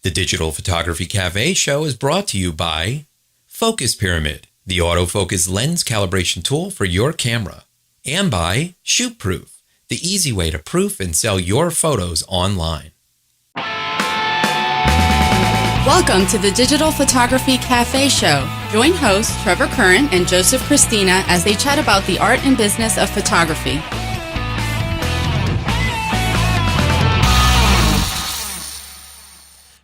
The Digital Photography Cafe show is brought to you by Focus Pyramid, the autofocus lens calibration tool for your camera, and by ShootProof, the easy way to proof and sell your photos online. Welcome to the Digital Photography Cafe show. Join hosts Trevor Curran and Joseph Christina as they chat about the art and business of photography.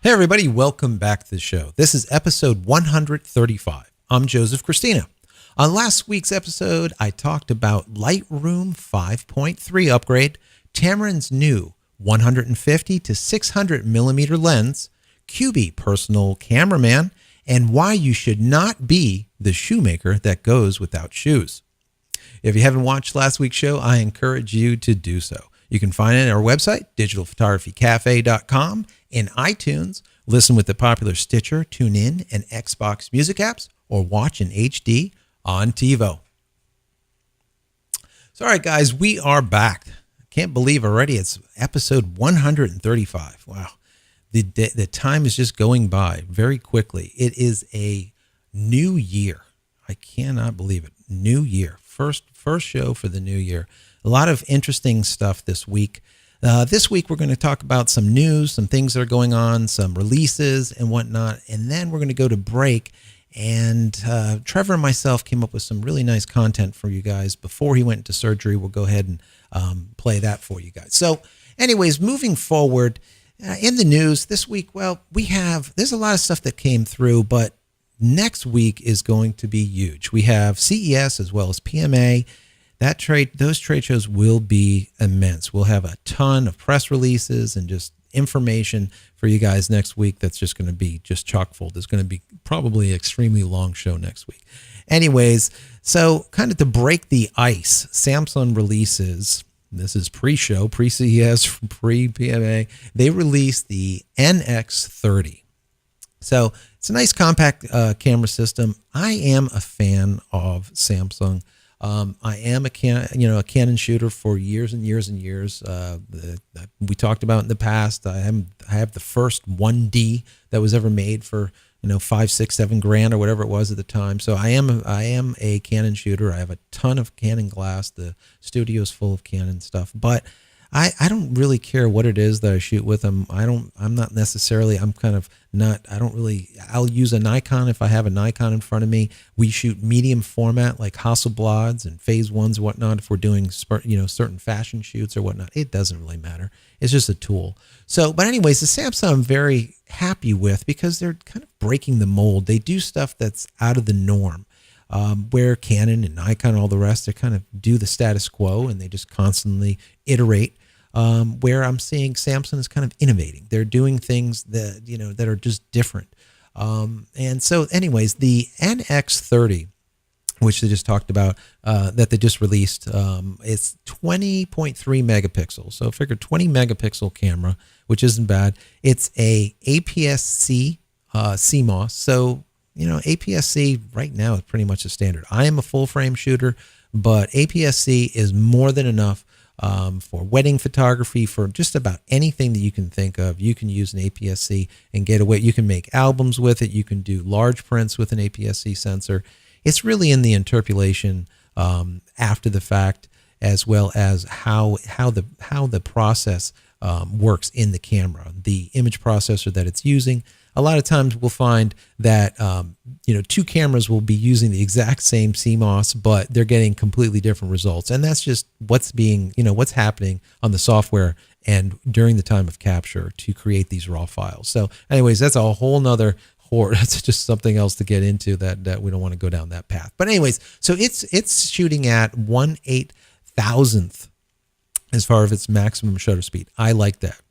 Hey everybody, welcome back to the show. This is episode 135. I'm Joseph Christina. On last week's episode, I talked about Lightroom 5.3 upgrade, Tamron's new 150 to 600 millimeter lens, QB personal cameraman, and why you should not be the shoemaker that goes without shoes. If you haven't watched last week's show, I encourage you to do so. You can find it at our website, digitalphotographycafe.com, in iTunes, listen with the popular Stitcher, TuneIn, and Xbox music apps, or watch in HD on TiVo. So, all right, guys, we are back. I can't believe already it's episode 135. Wow. The time is just going by very quickly. It is a new year. I cannot believe it. New year. First show for the new year. A lot of interesting stuff this week. This week, we're going to talk about some news, some things that are going on, some releases and whatnot. And then we're going to go to break. And Trevor and myself came up with some really nice content for you guys before he went into surgery. We'll go ahead and play that for you guys. So anyways, moving forward in the news this week, well, there's a lot of stuff that came through, but next week is going to be huge. We have CES as well as PMA. Those trade shows will be immense. We'll have a ton of press releases and just information for you guys next week that's just going to be just chock full. There's going to be probably an extremely long show next week. Anyways, so kind of to break the ice, Samsung releases, this is pre-show, pre-CES, pre-PMA, they released the NX30. So it's a nice compact camera system. I am a fan of Samsung. I am a Canon shooter for years and years and years. We talked about in the past. I have the first 1D that was ever made for $5, $6, $7 or whatever it was at the time. So I am a Canon shooter. I have a ton of Canon glass. The studio's full of Canon stuff, but I don't really care what it is that I shoot with them. I'll use a Nikon if I have a Nikon in front of me. We shoot medium format like Hasselblads and Phase 1s and whatnot. If we're doing, certain fashion shoots or whatnot, it doesn't really matter. It's just a tool. So, but anyways, the Samsung I'm very happy with because they're kind of breaking the mold. They do stuff that's out of the norm. Where Canon and Nikon and all the rest, they kind of do the status quo and they just constantly iterate. Where I'm seeing Samsung is kind of innovating. They're doing things that, that are just different. And so anyways, the NX30, which they just talked about, that they just released, it's 20.3 megapixels. So figure 20 megapixel camera, which isn't bad. It's a APS-C CMOS. So, APS-C right now is pretty much the standard. I am a full frame shooter, but APS-C is more than enough for wedding photography, for just about anything that you can think of. You can use an APS-C and get away. You can make albums with it. You can do large prints with an APS-C sensor. It's really in the interpolation after the fact, as well as how the process works in the camera, the image processor that it's using. A lot of times we'll find that, two cameras will be using the exact same CMOS, but they're getting completely different results. And that's just what's happening on the software and during the time of capture to create these raw files. So anyways, that's a whole nother horror. That's just something else to get into that we don't want to go down that path. But anyways, so it's shooting at 1/8000th as far as its maximum shutter speed. I like that.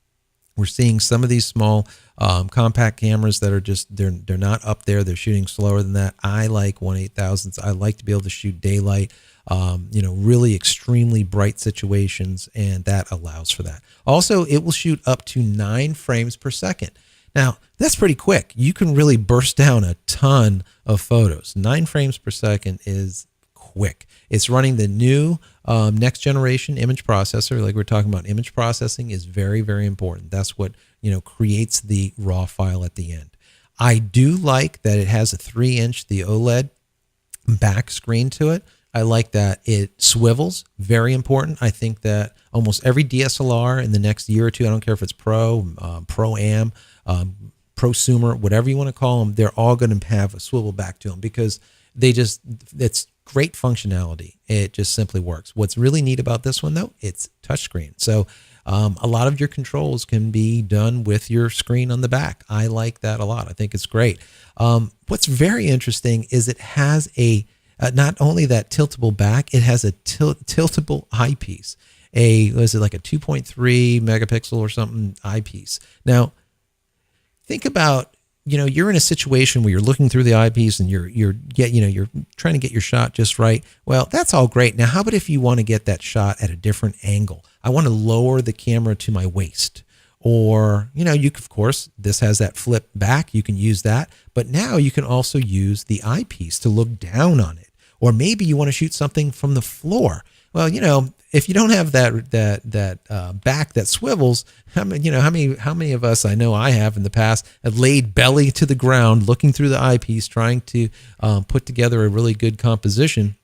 We're seeing some of these small compact cameras that are just, they're not up there. They're shooting slower than that. I like 1/8000th. I like to be able to shoot daylight, really extremely bright situations, and that allows for that. Also, it will shoot up to 9 frames per second. Now, that's pretty quick. You can really burst down a ton of photos. 9 frames per second is quick. It's running the new next generation image processor. Like we're talking about, image processing is very, very important. That's what creates the raw file at the end. I do like that it has a 3-inch, the OLED back screen to it. I like that it swivels, very important. I think that almost every DSLR in the next year or two, I don't care if it's Pro, Pro-Am, prosumer, whatever you want to call them, they're all going to have a swivel back to them because it's great functionality. It just simply works. What's really neat about this one though, it's touchscreen. So a lot of your controls can be done with your screen on the back. I like that a lot. I think it's great. What's very interesting is it has not only that tiltable back, it has a tiltable eyepiece. Was it like a 2.3 megapixel or something eyepiece? Now, think about, you're in a situation where you're looking through the eyepiece and you're trying to get your shot just right. Well, that's all great. Now, how about if you want to get that shot at a different angle? I want to lower the camera to my waist. Or, of course, this has that flip back. You can use that. But now you can also use the eyepiece to look down on it. Or maybe you want to shoot something from the floor. Well, if you don't have that back that swivels, how many of us, I know I have in the past, have laid belly to the ground looking through the eyepiece trying to put together a really good composition.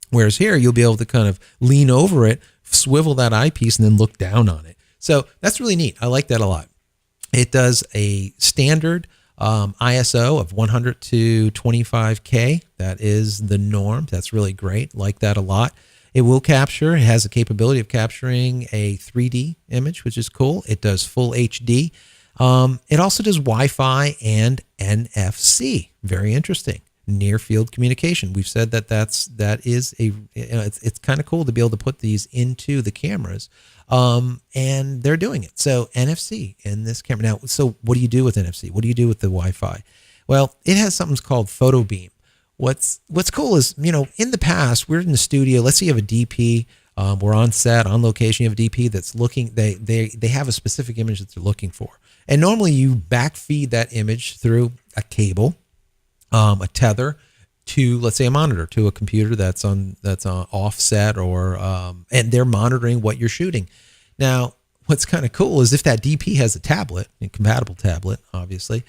Whereas here you'll be able to kind of lean over it, swivel that eyepiece, and then look down on it. So that's really neat. I like that a lot. It does a standard ISO of 100 to 25K. That is the norm. That's really great. Like that a lot. It will capture. It has the capability of capturing a 3D image, which is cool. It does full HD. It also does Wi-Fi and NFC. Very interesting. Near field communication. We've said that is it's kind of cool to be able to put these into the cameras, and they're doing it. So NFC in this camera. Now, so what do you do with NFC? What do you do with the Wi-Fi? Well, it has something called photo beam. What's cool is, in the past, we're in the studio. Let's say you have a DP. We're on set, on location. You have a DP that's looking. They have a specific image that they're looking for, and normally you backfeed that image through a cable, a tether to, let's say, a monitor, to a computer that's on offset, or and they're monitoring what you're shooting. Now, what's kind of cool is if that DP has a tablet, a compatible tablet, obviously,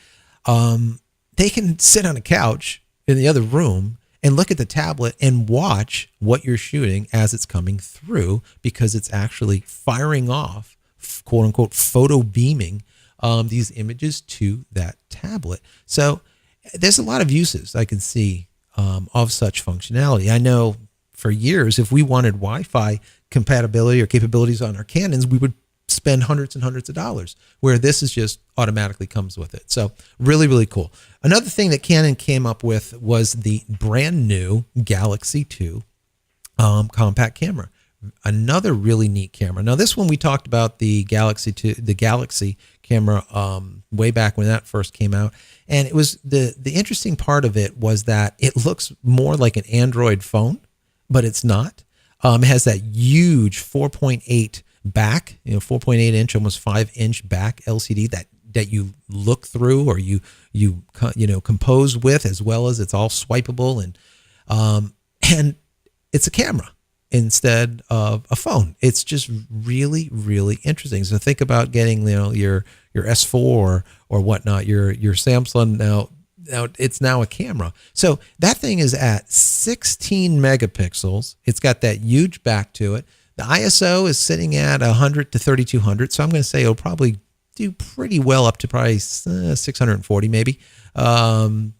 they can sit on a couch in the other room and look at the tablet and watch what you're shooting as it's coming through, because it's actually firing off, quote unquote, photo beaming these images to that tablet. So there's a lot of uses I can see of such functionality. I know for years, if we wanted Wi-Fi compatibility or capabilities on our Canons, we would spend hundreds and hundreds of dollars, where this is just automatically comes with it. So really, really cool. Another thing that Canon came up with was the brand new Galaxy 2 compact camera. Another really neat camera. Now, this one we talked about the Galaxy camera way back when that first came out, and it was the interesting part of it was that it looks more like an Android phone, but it's not. It has that huge 4.8 back, 4.8 inch, almost 5-inch back LCD that you look through, or you compose with, as well as it's all swipeable, and it's a camera instead of a phone. It's just really, really interesting. So think about getting your S4 or whatnot, your Samsung now it's now a camera. So that thing is at 16 megapixels. It's got that huge back to it. The ISO is sitting at 100 to 3200. So I'm going to say it'll probably do pretty well up to probably 640 maybe.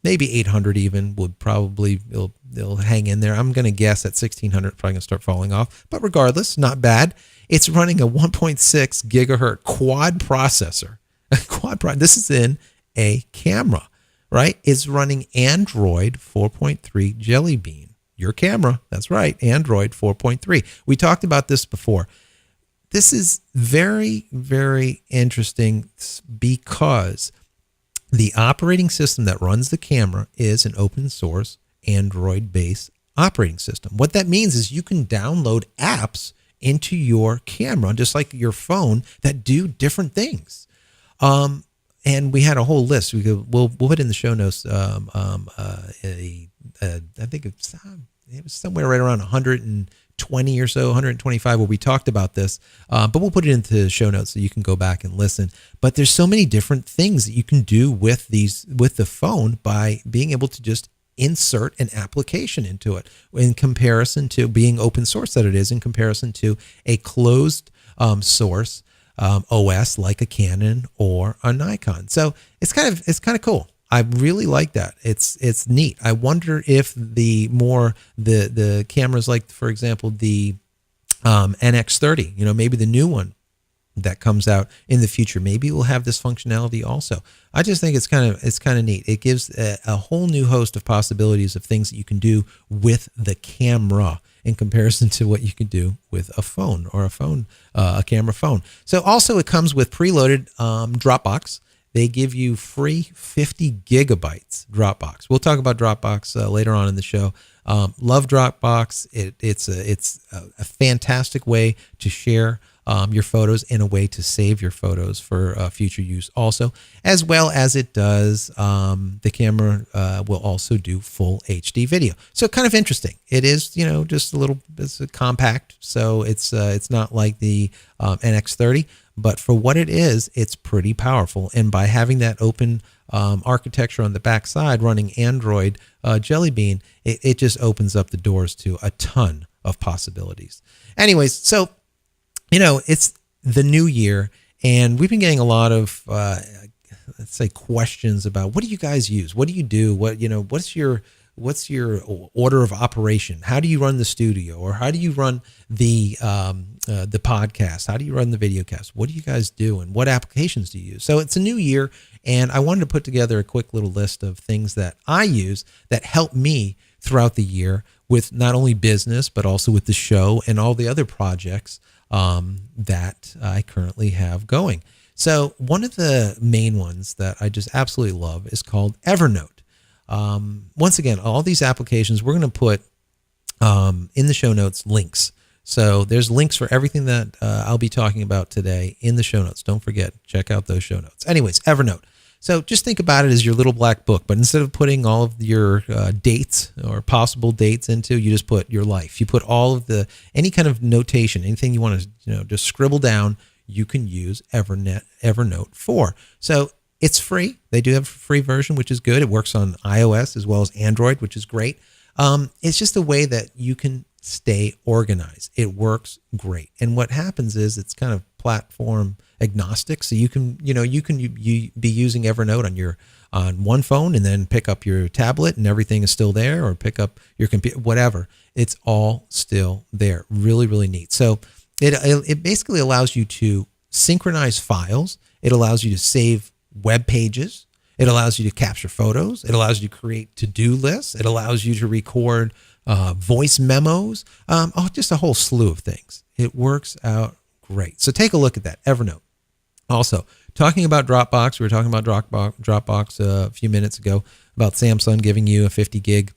Maybe 800 even would probably, it'll hang in there. I'm going to guess at 1600, probably going to start falling off. But regardless, not bad. It's running a 1.6 gigahertz quad processor. This is in a camera, right? It's running Android 4.3 Jelly Bean. Your camera, that's right, Android 4.3. We talked about this before. This is very, very interesting because the operating system that runs the camera is an open source Android-based operating system. What that means is you can download apps into your camera, just like your phone, that do different things. And we had a whole list. We'll put in the show notes. I think it was somewhere right around 120 or so, 125, where we talked about this. But we'll put it into the show notes so you can go back and listen. But there's so many different things that you can do with the phone by being able to just insert an application into it in comparison to being open source that it is, in comparison to a closed source OS like a Canon or a Nikon. So it's kind of cool. I really like that. It's neat. I wonder if the cameras, like for example the NX30, maybe the new one that comes out in the future, maybe it will have this functionality also. I just think it's kind of neat. It gives a whole new host of possibilities of things that you can do with the camera in comparison to what you can do with a phone or a camera phone. So also it comes with preloaded Dropbox. They give you free 50 gigabytes Dropbox. We'll talk about Dropbox later on in the show. Love Dropbox. It's a fantastic way to share your photos and a way to save your photos for future use also, as well as it does. The camera will also do full HD video. So kind of interesting. It is, just it's a compact. So it's not like the NX30. But for what it is, it's pretty powerful. And by having that open architecture on the back side running Android Jelly Bean, it just opens up the doors to a ton of possibilities. Anyways, so, it's the new year, and we've been getting a lot of, let's say, questions about what do you guys use? What do you do? What's your order of operation? How do you run the studio, or how do you run the podcast? How do you run the videocast? What do you guys do, and what applications do you use? So it's a new year, and I wanted to put together a quick little list of things that I use that help me throughout the year with not only business, but also with the show and all the other projects that I currently have going. So one of the main ones that I just absolutely love is called Evernote. Once again, all these applications, we're going to put in the show notes links. So there's links for everything that I'll be talking about today in the show notes. Don't forget, check out those show notes. Anyways, Evernote. So just think about it as your little black book, but instead of putting all of your dates or possible dates into, you just put your life. You put all of any kind of notation, anything you want to, just scribble down, you can use Evernote for. So it's free. They do have a free version, which is good. It works on iOS as well as Android, which is great. It's just a way that you can stay organized. It works great. And what happens is it's kind of platform agnostic. So you can be using Evernote on one phone and then pick up your tablet and everything is still there, or pick up your computer, whatever. It's all still there. Really, really neat. So it basically allows you to synchronize files. It allows you to save web pages. It allows you to capture photos. It allows you to create to-do lists. It allows you to record voice memos. Just a whole slew of things. It works out great. So take a look at that, Evernote. Also, talking about Dropbox, we were talking about Dropbox a few minutes ago, about Samsung giving you a 50 gig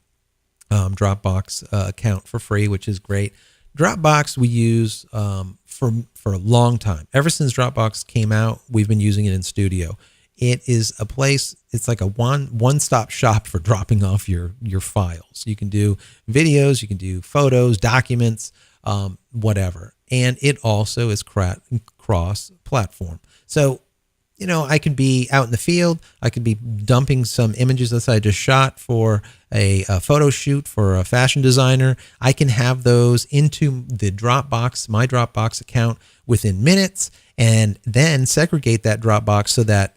Dropbox account for free, which is great. Dropbox we use for a long time. Ever since Dropbox came out, we've been using it in studio. It is a place, it's like a one-stop shop for dropping off your files. You can do videos, you can do photos, documents, whatever. And it also is cross-platform. So, I could be out in the field. I could be dumping some images that I just shot for a photo shoot for a fashion designer. I can have those into the Dropbox, my Dropbox account within minutes, and then segregate that Dropbox so that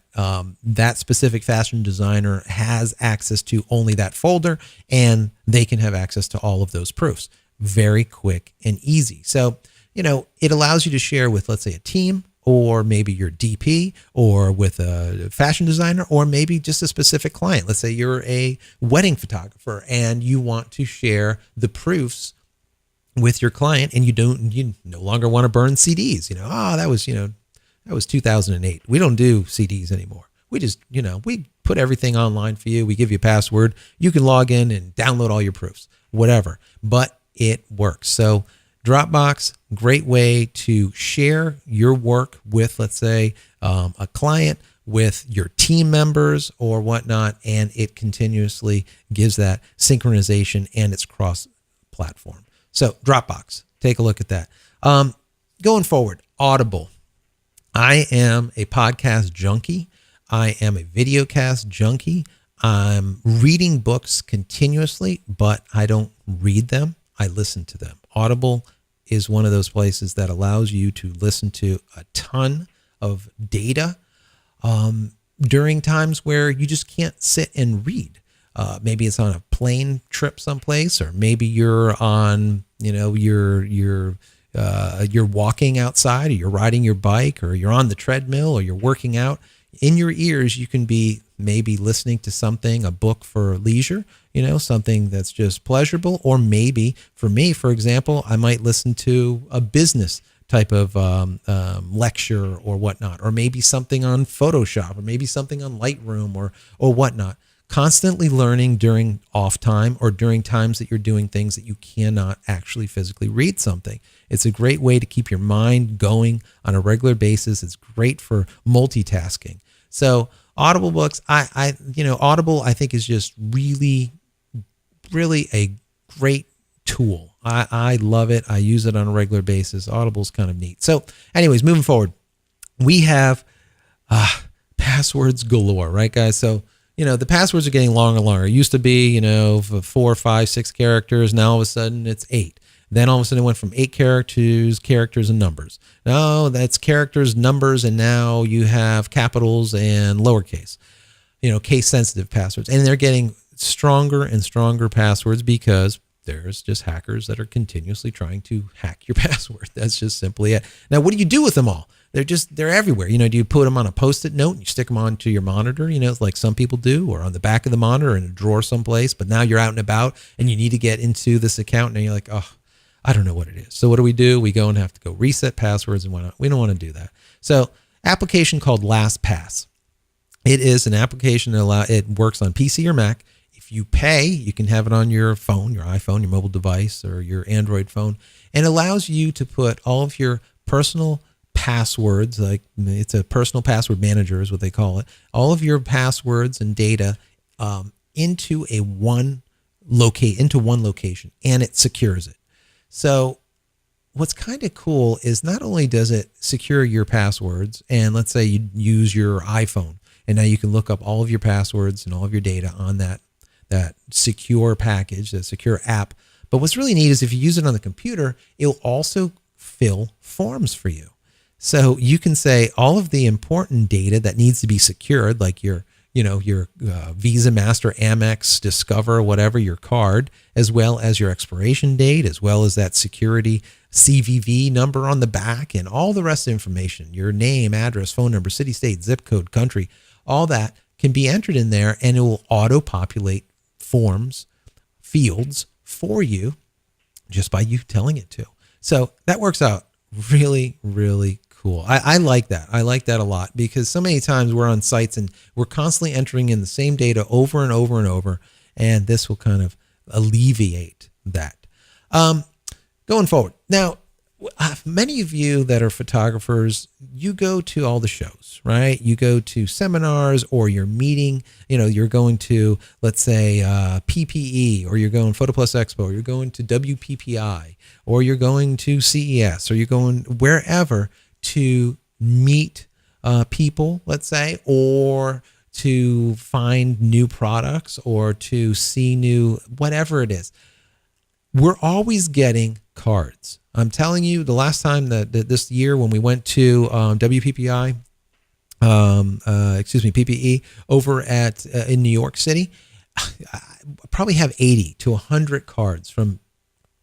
that specific fashion designer has access to only that folder, and they can have access to all of those proofs. Very quick and easy. So, it allows you to share with, let's say, a team, or maybe your DP, or with a fashion designer, or maybe just a specific client. Let's say you're a wedding photographer and you want to share the proofs with your client, and you no longer want to burn CDs. That was 2008. We don't do CDs anymore. We just, we put everything online for you. We give you a password. You can log in and download all your proofs, whatever, but it works. So Dropbox, great way to share your work with, let's say, a client, with your team members or whatnot, and it continuously gives that synchronization, and it's cross platform. So Dropbox, take a look at that. Going forward, Audible. I am a podcast junkie. I am a videocast junkie. I'm reading books continuously, but I don't read them. I listen to them. Audible is one of those places that allows you to listen to a ton of data during times where you just can't sit and read. Maybe it's on a plane trip someplace, or maybe you're on, you're walking outside, or you're riding your bike, or you're on the treadmill, or you're working out. In your ears, you can be maybe listening to something, a book for leisure, something that's just pleasurable. Or maybe for me, for example, I might listen to a business type of lecture or whatnot, or maybe something on Photoshop, or maybe something on Lightroom or whatnot. Constantly learning during off time or during times that you're doing things that you cannot actually physically read something. It's a great way to keep your mind going on a regular basis. It's great for multitasking. So Audible books, Audible, I think, is just really, really a great tool. I love it. I use it on a regular basis. Audible's kind of neat. So anyways, moving forward, we have passwords galore, right, guys? So the passwords are getting longer and longer. It used to be, 4, 5, 6 characters. Now all of a sudden it's 8. Then all of a sudden it went from 8 characters and numbers. Now that's characters, numbers, and now you have capitals and lowercase, case sensitive passwords. And they're getting stronger and stronger passwords because there's just hackers that are continuously trying to hack your password. That's just simply it. Now, what do you do with them all? They're everywhere. Do you put them on a Post-it note and you stick them onto your monitor, like some people do, or on the back of the monitor in a drawer someplace, but now you're out and about and you need to get into this account and you're like, oh, I don't know what it is. So what do? We go and have to go reset passwords and whatnot. We don't want to do that. So application called LastPass. It is an application that it works on PC or Mac. If you pay, you can have it on your phone, your iPhone, your mobile device, or your Android phone, and allows you to put all of your personal passwords, like it's a personal password manager is what they call it, all of your passwords and data into one location, and it secures it. So what's kind of cool is not only does it secure your passwords, and let's say you use your iPhone, and now you can look up all of your passwords and all of your data on that secure package, that secure app. But what's really neat is if you use it on the computer, it'll also fill forms for you. So you can say all of the important data that needs to be secured, like your Visa, Master, Amex, Discover, whatever, your card, as well as your expiration date, as well as that security CVV number on the back, and all the rest of the information, your name, address, phone number, city, state, zip code, country, all that can be entered in there, and it will auto-populate forms, fields for you just by you telling it to. So that works out really, really cool. I like that. I like that a lot, because so many times we're on sites and we're constantly entering in the same data over and over and over, and this will kind of alleviate that. Going forward. Now, many of you that are photographers, you go to all the shows, right? You go to seminars, or you're meeting, you're going to, let's say, PPE, or you're going Photo Plus Expo, or you're going to WPPI, or you're going to CES, or you're going wherever to meet people, let's say, or to find new products, or to see new, whatever it is. We're always getting cards. I'm telling you, the last time that this year when we went to WPPI, PPE over in New York City, I probably have 80 to 100 cards from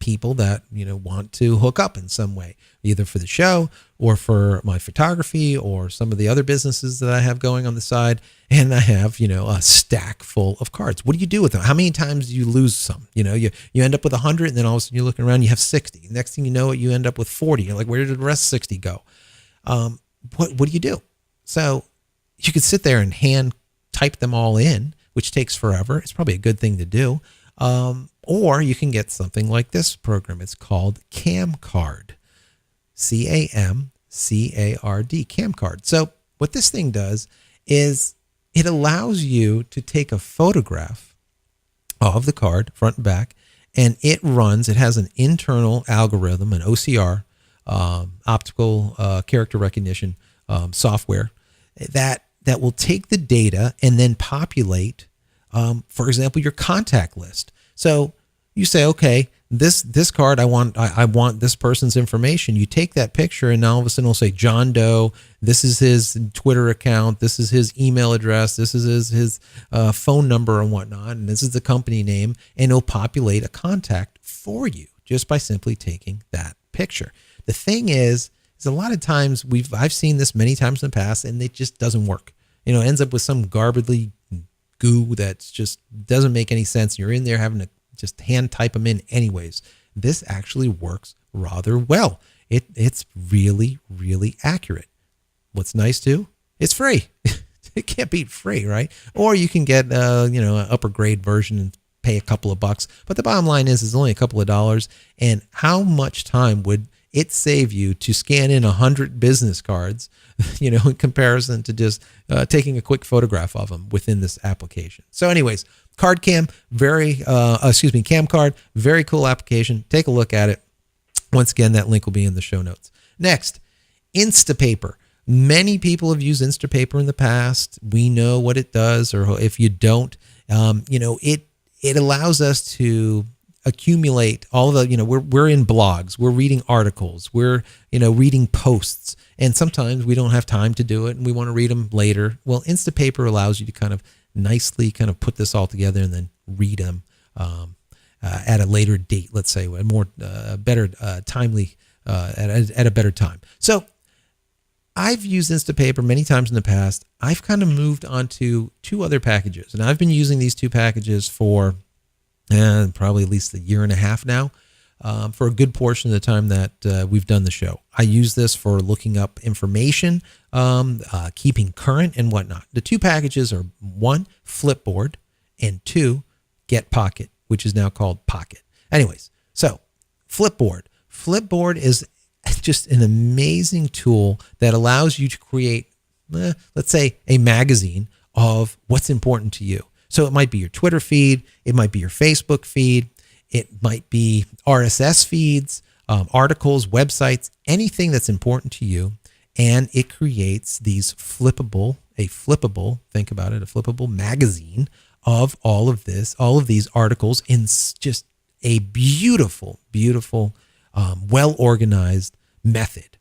people that want to hook up in some way, either for the show or for my photography or some of the other businesses that I have going on the side. And I have a stack full of cards. What do you do with them? How many times do you lose some? You end up with 100, and then all of a sudden you're looking around, you have 60. Next thing you know, you end up with 40. You're like, where did the rest 60 go? What do you do? So you could sit there and hand type them all in, which takes forever. It's probably a good thing to do. Or you can get something like this program. It's called CamCard, CamCard, CamCard. So what this thing does is it allows you to take a photograph of the card, front and back, and it has an internal algorithm, an OCR, optical character recognition software that will take the data and then populate, for example, your contact list. So you say, okay, this card, I want this person's information. You take that picture, and now all of a sudden it'll say John Doe. This is his Twitter account. This is his email address. This is his phone number and whatnot. And this is the company name. And it'll populate a contact for you just by simply taking that picture. The thing is a lot of times I've seen this many times in the past, and it just doesn't work. It ends up with some garbly goo that's just doesn't make any sense. You're in there having to just hand type them in anyways. This actually works rather well. It's really, really accurate. What's nice too, it's free. It can't beat free, right? Or you can get an upper grade version and pay a couple of bucks. But the bottom line is it's only a couple of dollars. And how much time would it save you to scan in 100 business cards, in comparison to just taking a quick photograph of them within this application? So anyways, CardCam, CamCard, very cool application. Take a look at it. Once again, that link will be in the show notes. Next, Instapaper. Many people have used Instapaper in the past. We know what it does, or if you don't, it allows us to accumulate all of the, we're in blogs, we're reading articles, we're, reading posts, and sometimes we don't have time to do it and we want to read them later. Well, Instapaper allows you to kind of nicely put this all together and then read them at a later date, let's say, a more better timely at a better time. So I've used Instapaper many times in the past. I've kind of moved on to two other packages, and I've been using these two packages for probably at least a year and a half now, for a good portion of the time that we've done the show. I use this for looking up information, keeping current and whatnot. The two packages are 1, Flipboard, and 2, Get Pocket, which is now called Pocket. Anyways, so Flipboard. Flipboard is just an amazing tool that allows you to create, let's say, a magazine of what's important to you. So it might be your Twitter feed, it might be your Facebook feed, it might be RSS feeds, articles, websites, anything that's important to you. And it creates these think about it, a flippable magazine of all of these articles in just a beautiful, beautiful, well-organized method.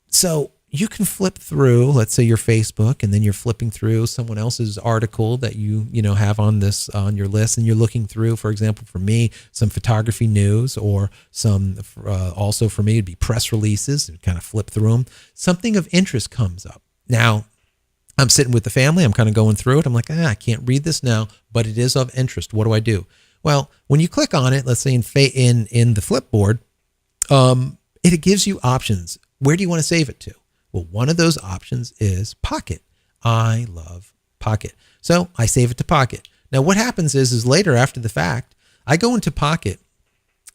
So you can flip through, let's say, your Facebook, and then you're flipping through someone else's article that you have on your list, and you're looking through, for example, for me, some photography news, or some also for me it'd be press releases, and kind of flip through them. Something of interest comes up. Now, I'm sitting with the family, I'm kind of going through it. I'm like, I can't read this now, but it is of interest. What do? Well, when you click on it, let's say in the Flipboard, it gives you options. Where do you want to save it to? Well, one of those options is Pocket. I love Pocket. So I save it to Pocket. Now, what happens is later, after the fact, I go into Pocket,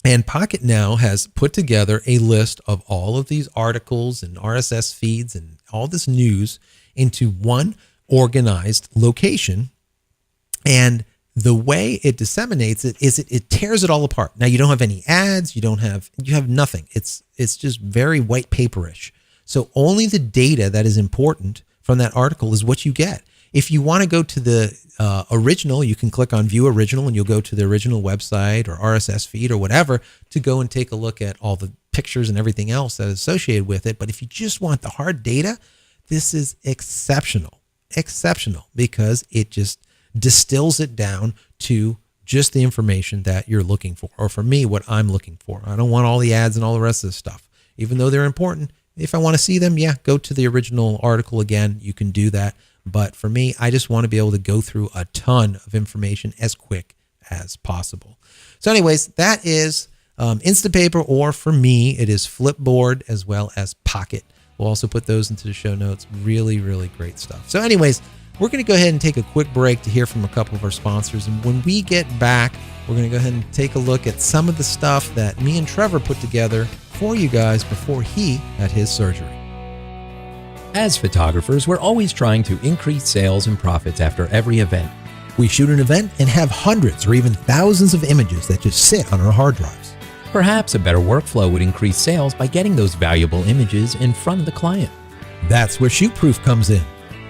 and Pocket now has put together a list of all of these articles and RSS feeds and all this news into one organized location. And the way it disseminates it is it tears it all apart. Now, you don't have any ads. You have nothing. It's just very white paperish. So only the data that is important from that article is what you get. If you want to go to the original, you can click on View Original, and you'll go to the original website or RSS feed or whatever to go and take a look at all the pictures and everything else that is associated with it. But if you just want the hard data, this is exceptional because it just distills it down to just the information that you're looking for, or for me, what I'm looking for. I don't want all the ads and all the rest of the stuff, even though they're important. If I want to see them, go to the original article again. You can do that. But for me, I just want to be able to go through a ton of information as quick as possible. So anyways, that is Instapaper, or for me, it is Flipboard as well as Pocket. We'll also put those into the show notes. Really, really great stuff. So anyways, we're going to go ahead and take a quick break to hear from a couple of our sponsors. And when we get back, we're going to go ahead and take a look at some of the stuff that me and Trevor put together for you guys before he had his surgery. As photographers, we're always trying to increase sales and profits after every event. We shoot an event and have hundreds or even thousands of images that just sit on our hard drives. Perhaps a better workflow would increase sales by getting those valuable images in front of the client. That's where ShootProof comes in.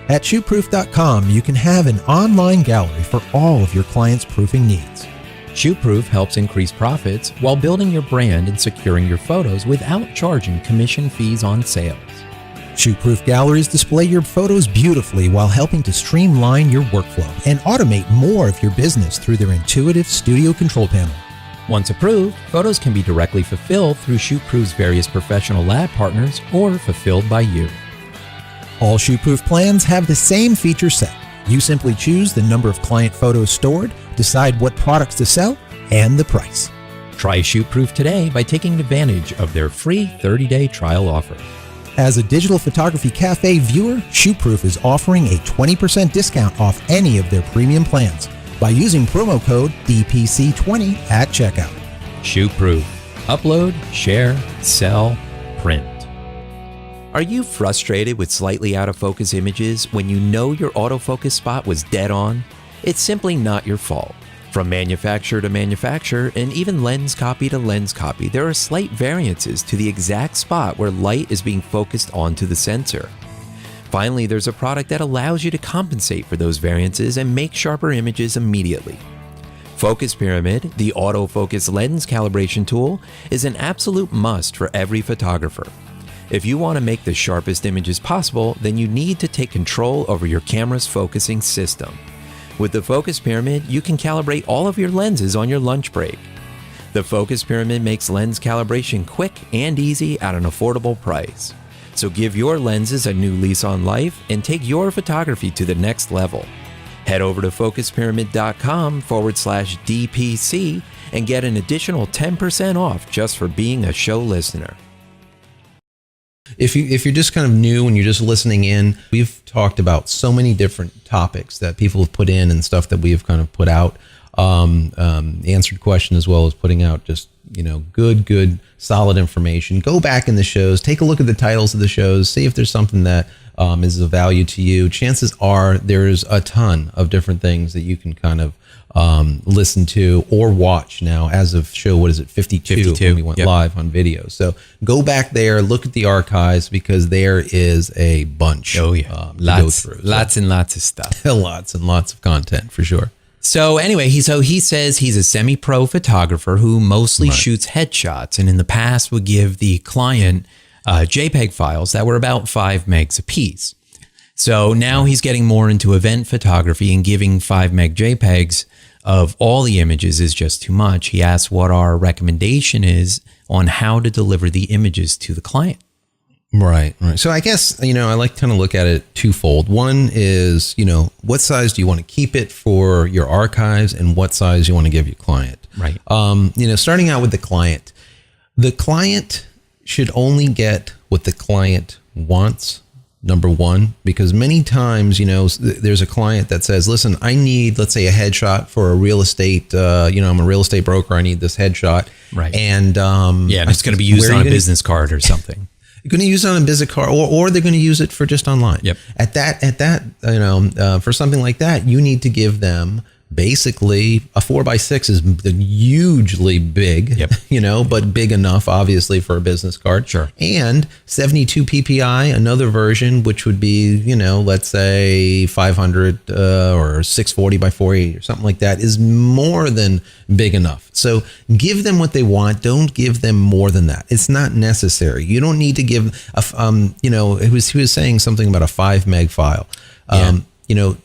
At shootproof.com, you can have an online gallery for all of your clients' proofing needs. ShootProof helps increase profits while building your brand and securing your photos without charging commission fees on sales. ShootProof galleries display your photos beautifully while helping to streamline your workflow and automate more of your business through their intuitive studio control panel. Once approved, photos can be directly fulfilled through ShootProof's various professional lab partners or fulfilled by you. All ShootProof plans have the same feature set. You simply choose the number of client photos stored, decide what products to sell, and the price. Try ShootProof today by taking advantage of their free 30-day trial offer. As a Digital Photography Cafe viewer, ShootProof is offering a 20% discount off any of their premium plans by using promo code DPC20 at checkout. ShootProof. Upload, share, sell, print. Are you frustrated with slightly out of focus images when you know your autofocus spot was dead on? It's simply not your fault. From manufacturer to manufacturer and even lens copy to lens copy, there are slight variances to the exact spot where light is being focused onto the sensor. Finally, there's a product that allows you to compensate for those variances and make sharper images immediately. Focus Pyramid, the autofocus lens calibration tool, is an absolute must for every photographer. If you want to make the sharpest images possible, then you need to take control over your camera's focusing system. With the Focus Pyramid, you can calibrate all of your lenses on your lunch break. The Focus Pyramid makes lens calibration quick and easy at an affordable price. So give your lenses a new lease on life and take your photography to the next level. Head over to focuspyramid.com/DPC and get an additional 10% off just for being a show listener. If you're just kind of new and you're just listening in, we've talked about so many different topics that people have put in and stuff that we have kind of put out, answered question as well as putting out just, good, solid information. Go back in the shows, take a look at the titles of the shows, see if there's something that is of value to you. Chances are there's a ton of different things that you can kind of listen to or watch now as of show, 52 when we went live on video. So go back there, look at the archives because there is a bunch to go through. Lots and lots of stuff. Lots and lots of content for sure. So anyway, he says he's a semi-pro photographer who mostly shoots headshots and in the past would give the client JPEG files that were about 5 megs a piece. So now he's getting more into event photography and giving 5 meg JPEGs of all the images is just too much. He asks what our recommendation is on how to deliver the images to the client. Right. So I guess, I like to kind of look at it twofold. One is, what size do you want to keep it for your archives and what size you want to give your client? Right. Starting out with the client should only get what the client wants. Number one, because many times, there's a client that says, listen, I need, let's say a headshot for a real estate, I'm a real estate broker. I need this headshot. Right. And, and it's going to be used on a business card or something. You're going to use it on a business card or they're going to use it for just online. Yep. At that, for something like that, you need to give them basically a 4x6 is hugely big, but big enough obviously for a business card. Sure. And 72 PPI, another version, which would be, let's say 500 or 640 by 480 or something like that is more than big enough. So give them what they want. Don't give them more than that. It's not necessary. You don't need to give he was saying something about a 5 meg file.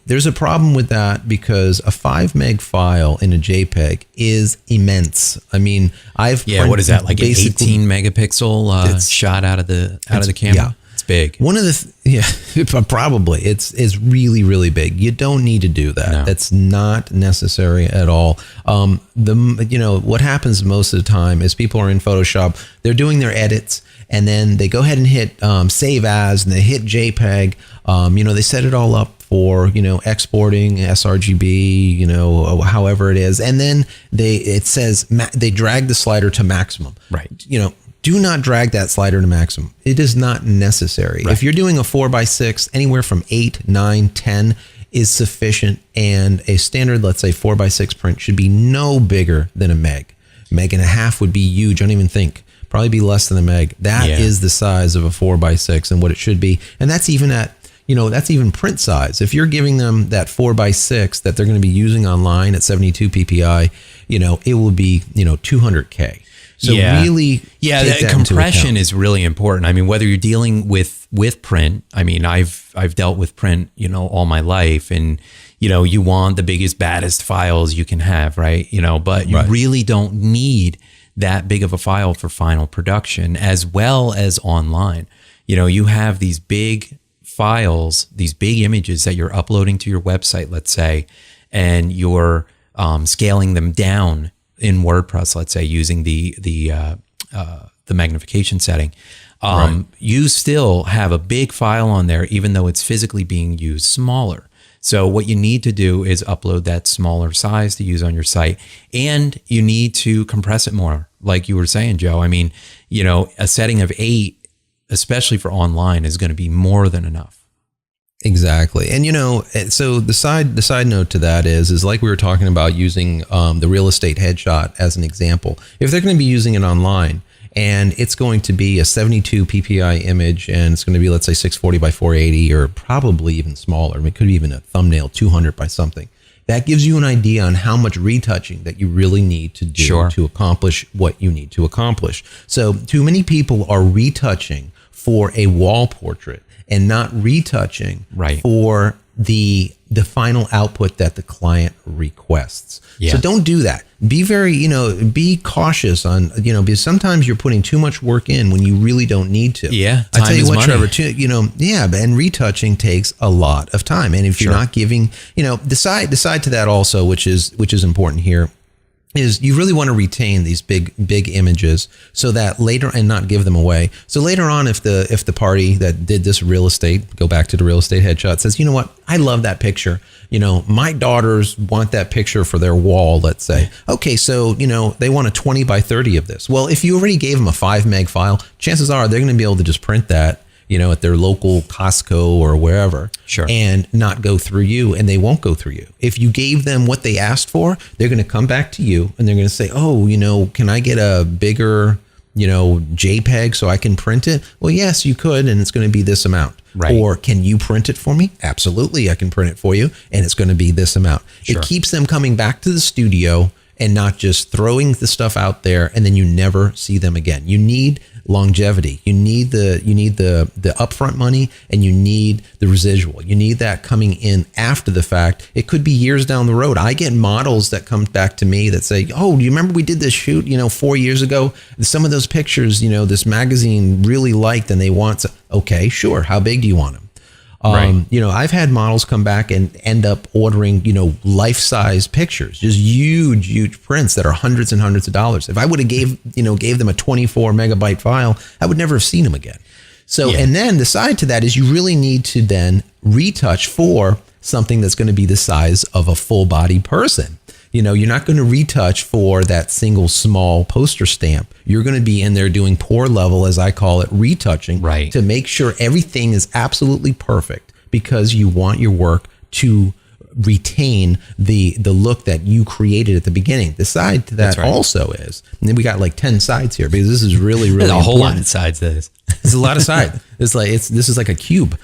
There's a problem with that because a 5 meg file in a JPEG is immense. I mean, what is that, like an 18 megapixel shot out of the camera? Yeah. It's big. One of the probably it's really, really big. You don't need to do that. No. That's not necessary at all. What happens most of the time is people are in Photoshop, they're doing their edits, and then they go ahead and hit save as, and they hit JPEG. They set it all up for exporting sRGB, however it is, and then they drag the slider to maximum. Right. Do not drag that slider to maximum. It is not necessary. Right. If you're doing a 4x6, anywhere from 8, 9, 10, is sufficient, and a standard, let's say 4x6 print should be no bigger than a meg and a half would be huge. I don't even think. Probably be less than a meg. That is the size of a 4x6 and what it should be. And that's even at, that's even print size. If you're giving them that 4x6 that they're going to be using online at 72 PPI, it will be, 200K. So really, that compression is really important. I mean, whether you're dealing with print, I mean, I've dealt with print, all my life, and you want the biggest, baddest files you can have, right? But you really don't need that big of a file for final production, as well as online. You have these big files, these big images that you're uploading to your website, let's say, and you're scaling them down in WordPress, let's say, using the magnification setting. You still have a big file on there, even though it's physically being used smaller. So what you need to do is upload that smaller size to use on your site, and you need to compress it more. Like you were saying, Joe, I mean, a setting of 8, especially for online, is going to be more than enough. Exactly. And, so the side note to that is like we were talking about using the real estate headshot as an example. If they're going to be using it online, and it's going to be a 72 PPI image, and it's going to be, let's say, 640 by 480, or probably even smaller. I mean, it could be even a thumbnail 200 by something. That gives you an idea on how much retouching that you really need to do to accomplish what you need to accomplish. So too many people are retouching for a wall portrait and not retouching for the final output that the client requests. So don't do that. Be very, be cautious on, because sometimes you're putting too much work in when you really don't need to. I tell you what, Trevor, and retouching takes a lot of time. And if you're not giving, the side to that also, which is important here, is you really want to retain these big images so that later, and not give them away. So later on, if the party that did this real estate, go back to the real estate headshot, says, you know what, I love that picture. My daughters want that picture for their wall, let's say. Okay, so, they want a 20 by 30 of this. Well, if you already gave them a 5 meg file, chances are they're going to be able to just print that, at their local Costco or wherever, and not go through you, and they won't go through you. If you gave them what they asked for, they're going to come back to you and they're going to say, oh, can I get a bigger, JPEG so I can print it? Well, yes, you could, and it's going to be this amount. Or can you print it for me? Absolutely, I can print it for you, and it's going to be this amount. It keeps them coming back to the studio and not just throwing the stuff out there and then you never see them again. You need longevity. You need the upfront money, and you need the residual. You need that coming in after the fact. It could be years down the road. I get models that come back to me that say, oh, do you remember we did this shoot, 4 years ago? Some of those pictures, this magazine really liked, and they want, okay, sure. How big do you want them? I've had models come back and end up ordering, life-size pictures, just huge prints that are hundreds and hundreds of dollars. If I would have gave them a 24 megabyte file, I would never have seen them again. So, and then the side to that is you really need to then retouch for something that's going to be the size of a full body person. You're not going to retouch for that single small poster stamp. You're going to be in there doing pour level, as I call it, retouching, to make sure everything is absolutely perfect, because you want your work to retain the look that you created at the beginning. The side to that also is, and then we got like 10 sides here, because this is really a important. whole lot of sides to this. There's a lot of sides. This is like a cube.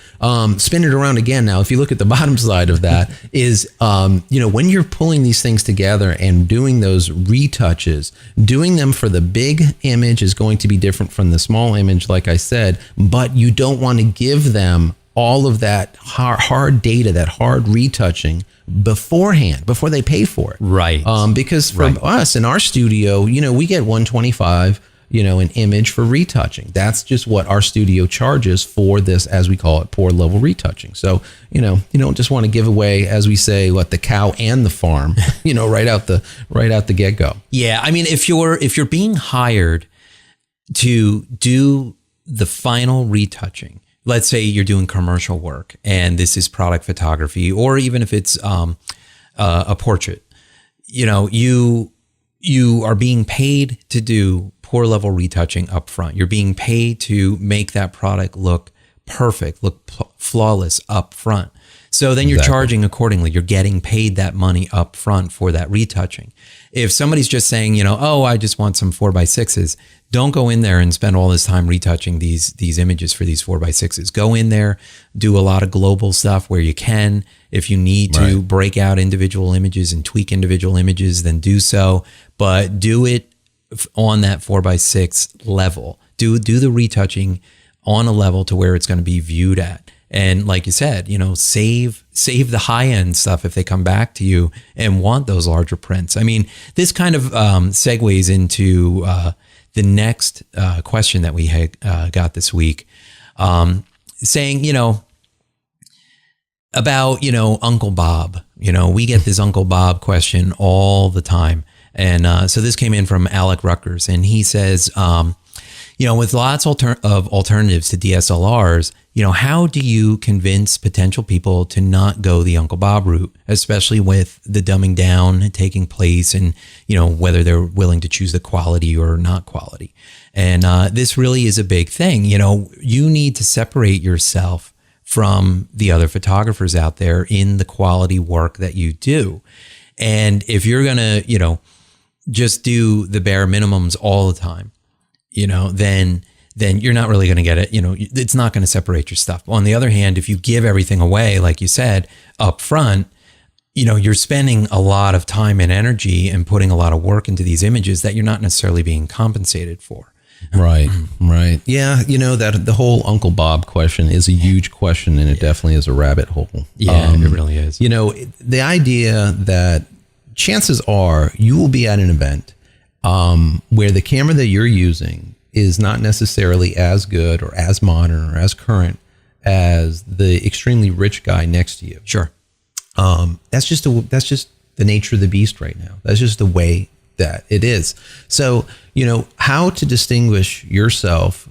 Spin it around again. Now, if you look at the bottom side of that, is when you're pulling these things together and doing those retouches, doing them for the big image is going to be different from the small image, like I said. But you don't want to give them all of that hard data, that hard retouching beforehand, before they pay for it. Because for us in our studio, we get $125, an image for retouching. That's just what our studio charges for this, as we call it, pour level retouching. So, you don't just want to give away, as we say, the cow and the farm, right out the get go. Yeah. I mean, if you're being hired to do the final retouching, let's say you're doing commercial work and this is product photography, or even if it's a portrait, you are being paid to do pour level retouching up front. You're being paid to make that product look perfect, look flawless up front. So then you're Exactly. charging accordingly. You're getting paid that money up front for that retouching. If somebody's just saying, oh, I just want some 4x6s, don't go in there and spend all this time retouching these images for these 4x6s. Go in there, do a lot of global stuff where you can. If you need to Right. break out individual images and tweak individual images, then do so. But do it on that 4x6 level. Do the retouching on a level to where it's going to be viewed at. And like you said, save the high end stuff if they come back to you and want those larger prints. I mean, this kind of segues into the next question that we had got this week, saying, about, Uncle Bob. We get this Uncle Bob question all the time. And so this came in from Alec Ruckers, and he says, with lots of alternatives to DSLRs, how do you convince potential people to not go the Uncle Bob route, especially with the dumbing down taking place and, whether they're willing to choose the quality or not quality. And this really is a big thing. You need to separate yourself from the other photographers out there in the quality work that you do. And if you're going to, just do the bare minimums all the time, then you're not really going to get it. It's not going to separate your stuff. On the other hand, if you give everything away, like you said, up front, you're spending a lot of time and energy and putting a lot of work into these images that you're not necessarily being compensated for. Right. Yeah. That the whole Uncle Bob question is a huge question, and it definitely is a rabbit hole. Yeah, it really is. The idea that chances are you will be at an event where the camera that you're using is not necessarily as good or as modern or as current as the extremely rich guy next to you. Sure. That's just the nature of the beast right now. That's just the way that it is. So, how to distinguish yourself,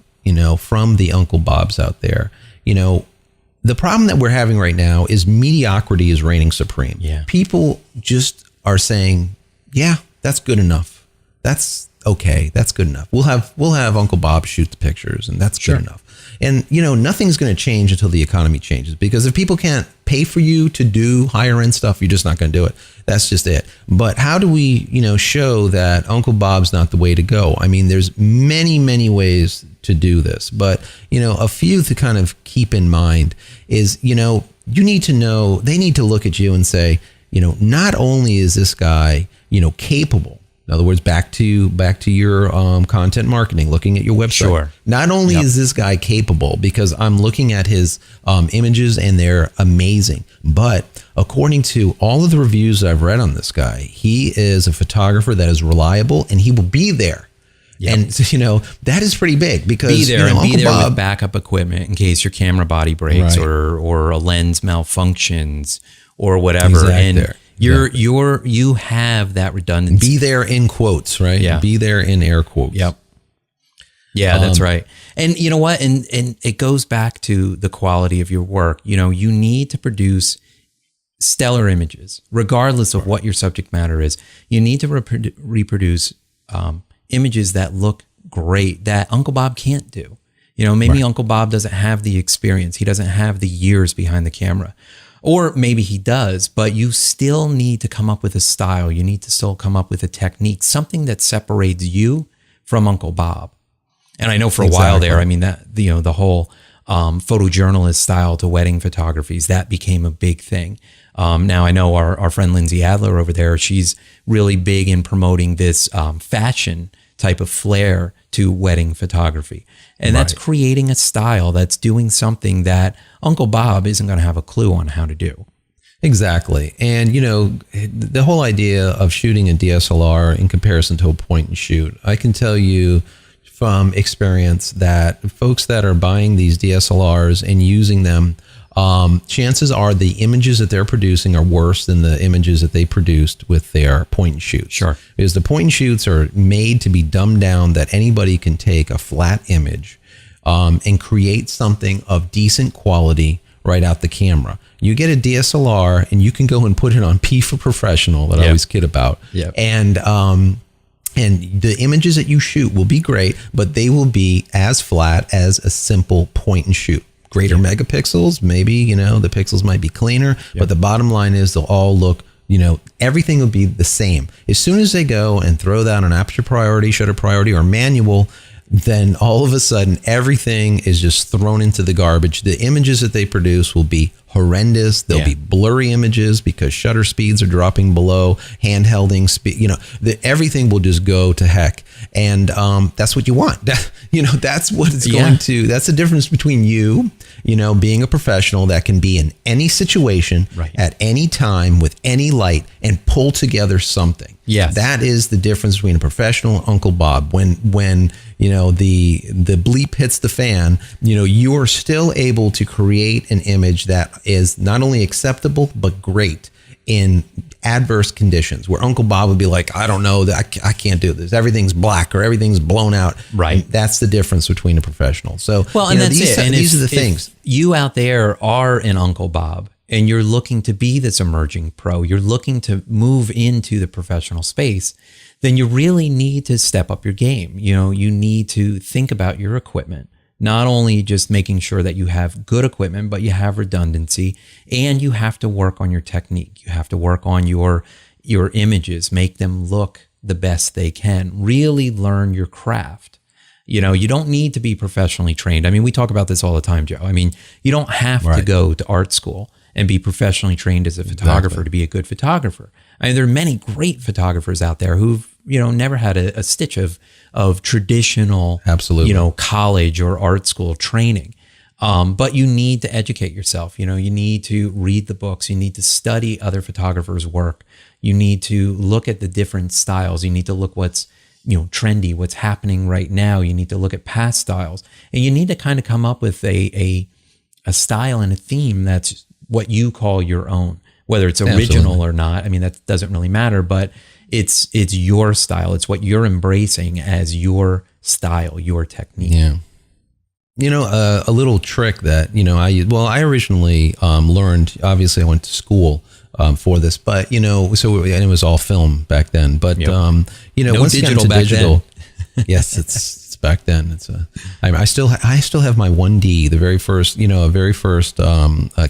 from the Uncle Bobs out there. The problem that we're having right now is mediocrity is reigning supreme. Yeah. People just are saying, yeah, that's good enough. That's okay. That's good enough. We'll have Uncle Bob shoot the pictures, and that's good enough. And, nothing's going to change until the economy changes, because if people can't pay for you to do higher end stuff, you're just not going to do it. That's just it. But how do we, show that Uncle Bob's not the way to go? I mean, there's many, many ways to do this, but, a few to kind of keep in mind is, you need to know, they need to look at you and say, not only is this guy, capable. In other words, back to your content marketing, looking at your website. Sure. Not only is this guy capable, because I'm looking at his images and they're amazing, but according to all of the reviews I've read on this guy, he is a photographer that is reliable, and he will be there. Yep. And that is pretty big, because be there Bob, with backup equipment in case your camera body breaks, Right. or a lens malfunctions or whatever. Exactly. And you have that redundancy. Be there in quotes, right? Yeah. Be there in air quotes. Yep. Yeah, that's right. And you know what? And it goes back to the quality of your work. You need to produce stellar images, regardless of what your subject matter is. You need to reproduce images that look great, that Uncle Bob can't do. Maybe Uncle Bob doesn't have the experience. He doesn't have the years behind the camera. Or maybe he does, but you still need to come up with a style. You need to still come up with a technique, something that separates you from Uncle Bob. And I know for a while there, I mean, that the whole photojournalist style to wedding photographies, that became a big thing. Now I know our friend Lindsay Adler over there, she's really big in promoting this fashion type of flair to wedding photography. And that's creating a style that's doing something that Uncle Bob isn't going to have a clue on how to do. Exactly. And, the whole idea of shooting a DSLR in comparison to a point and shoot, I can tell you from experience that folks that are buying these DSLRs and using them, chances are the images that they're producing are worse than the images that they produced with their point and shoots. Sure. Because the point and shoots are made to be dumbed down, that anybody can take a flat image and create something of decent quality right out the camera. You get a DSLR and you can go and put it on P for Professional that I always kid about. Yeah. And the images that you shoot will be great, but they will be as flat as a simple point and shoot. greater megapixels. Maybe, the pixels might be cleaner, but the bottom line is they'll all look, everything will be the same. As soon as they go and throw that on aperture priority, shutter priority, or manual, then all of a sudden everything is just thrown into the garbage. The images that they produce will be horrendous. They'll be blurry images because shutter speeds are dropping below handhelding speed. Everything will just go to heck. And that's what you want. That's what it's going to. That's the difference between you, being a professional that can be in any situation at any time with any light and pull together something. Yes. That is the difference between a professional and Uncle Bob. When the bleep hits the fan, you are still able to create an image that is not only acceptable but great in adverse conditions, where Uncle Bob would be like, I don't know, I can't do this. Everything's black or everything's blown out. Right. And that's the difference between a professional. So, and that's it. And these are the things. If you out there are an Uncle Bob and you're looking to be this emerging pro, you're looking to move into the professional space, then you really need to step up your game. You need to think about your equipment, not only just making sure that you have good equipment, but you have redundancy, and you have to work on your technique. You have to work on your images, make them look the best they can, really learn your craft. You don't need to be professionally trained. I mean, we talk about this all the time, Joe. I mean, you don't have to go to art school and be professionally trained as a photographer to be a good photographer. I mean, there are many great photographers out there who've, never had a stitch of traditional, college or art school training. But you need to educate yourself. You need to read the books. You need to study other photographers' work. You need to look at the different styles. You need to look what's, trendy, what's happening right now. You need to look at past styles, and you need to kind of come up with a style and a theme that's what you call your own, whether it's original or not. I mean, that doesn't really matter, but it's your style. It's what you're embracing as your style, your technique. Yeah. A little trick that, I originally learned, obviously I went to school for this, but, and it was all film back then, but, no once digital back then. Yes, it's back then. I still have my 1D, the very first,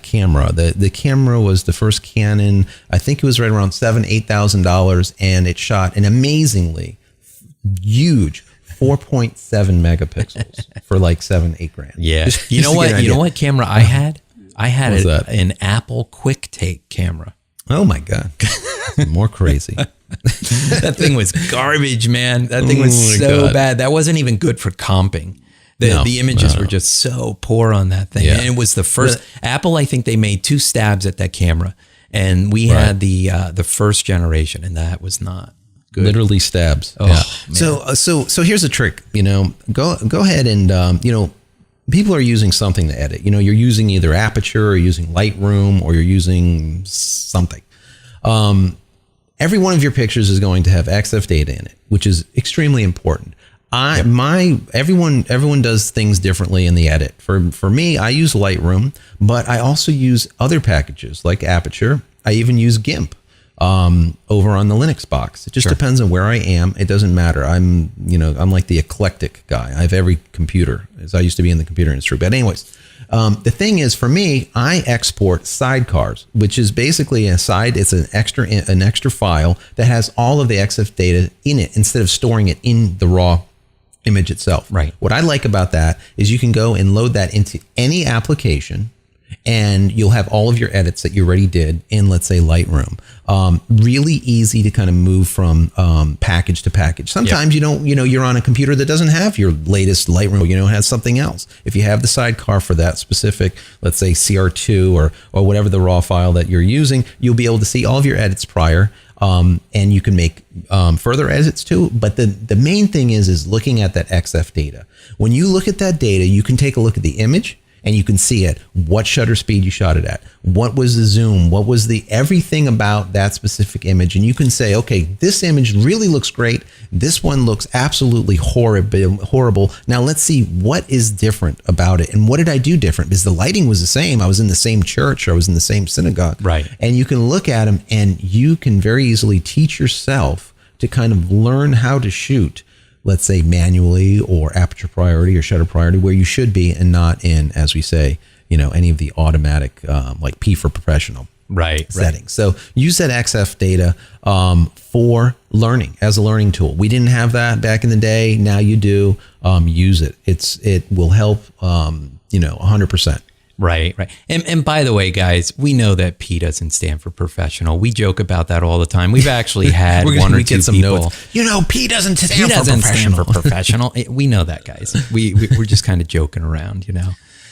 camera. The camera was the first Canon. I think it was right around $8,000, and it shot an amazingly huge 4.7 megapixels for like $7-8 grand. Yeah. You know what camera I had? I had an Apple QuickTake camera. Oh my God. More crazy. That thing was garbage, man. That thing was so bad. That wasn't even good for comping. The images were just so poor on that thing. Yeah. And it was the first Apple. I think they made 2 stabs at that camera, and we had the first generation, and that was not good. Literally stabs. Oh, yeah. So here's a trick. Go ahead and people are using something to edit. You're using either Aperture or using Lightroom or you're using something. Every one of your pictures is going to have XF data in it, which is extremely important. Everyone does things differently in the edit. For me, I use Lightroom, but I also use other packages like Aperture. I even use GIMP over on the Linux box. It just depends on where I am. It doesn't matter. I'm like the eclectic guy. I have every computer, as I used to be in the computer industry. But anyways, the thing is, for me, I export sidecars, which is basically it's an extra file that has all of the XF data in it instead of storing it in the raw image itself. Right. What I like about that is you can go and load that into any application, and you'll have all of your edits that you already did in, let's say, Lightroom. Really easy to kind of move from package to package. Sometimes you're on a computer that doesn't have your latest Lightroom, it has something else. If you have the sidecar for that specific, let's say CR2 or whatever the raw file that you're using, you'll be able to see all of your edits prior. And you can make further edits too. But the main thing is looking at that XF data. When you look at that data, you can take a look at the image, and you can see it, what shutter speed you shot it at, what was the zoom, what was everything about that specific image. And you can say, okay, this image really looks great. This one looks absolutely horrible. Now let's see what is different about it. And what did I do different? Because the lighting was the same. I was in the same church. I was in the same synagogue. Right. And you can look at them, and you can very easily teach yourself to kind of learn how to shoot let's say, manually or aperture priority or shutter priority where you should be, and not in, as we say, any of the automatic, like P for professional settings. So use that XF data for learning, as a learning tool. We didn't have that back in the day. Now you do. Use it. It will help, 100%. Right. And by the way, guys, we know that P doesn't stand for professional. We joke about that all the time. We've actually had one or two people. P doesn't stand for professional. We know that, guys. We're just kind of joking around,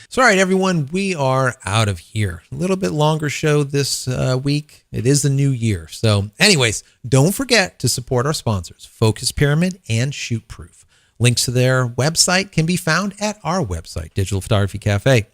So, all right, everyone, we are out of here. A little bit longer show this week. It is the new year. So, anyways, don't forget to support our sponsors, Focus Pyramid and Shoot Proof. Links to their website can be found at our website, Digital Photography Cafe.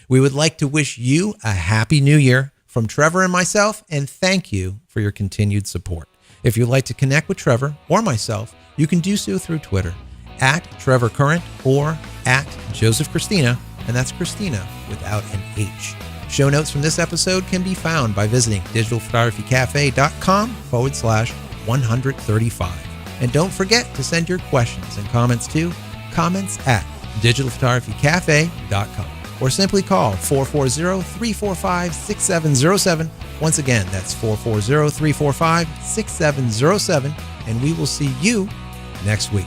We would like to wish you a happy new year from Trevor and myself, and thank you for your continued support. If you'd like to connect with Trevor or myself, you can do so through Twitter at Trevor Current or at Joseph Christina, and that's Christina without an H. Show notes from this episode can be found by visiting digitalphotographycafe.com/135. And don't forget to send your questions and comments to comments@digitalphotographycafe.com. Or simply call 440-345-6707. Once again, that's 440-345-6707, and we will see you next week.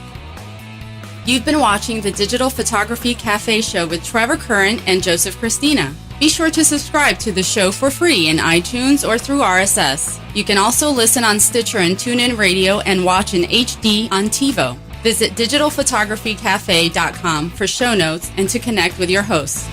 You've been watching the Digital Photography Cafe show with Trevor Current and Joseph Christina. Be sure to subscribe to the show for free in iTunes or through RSS. You can also listen on Stitcher and TuneIn Radio and watch in HD on TiVo. Visit digitalphotographycafe.com for show notes and to connect with your hosts.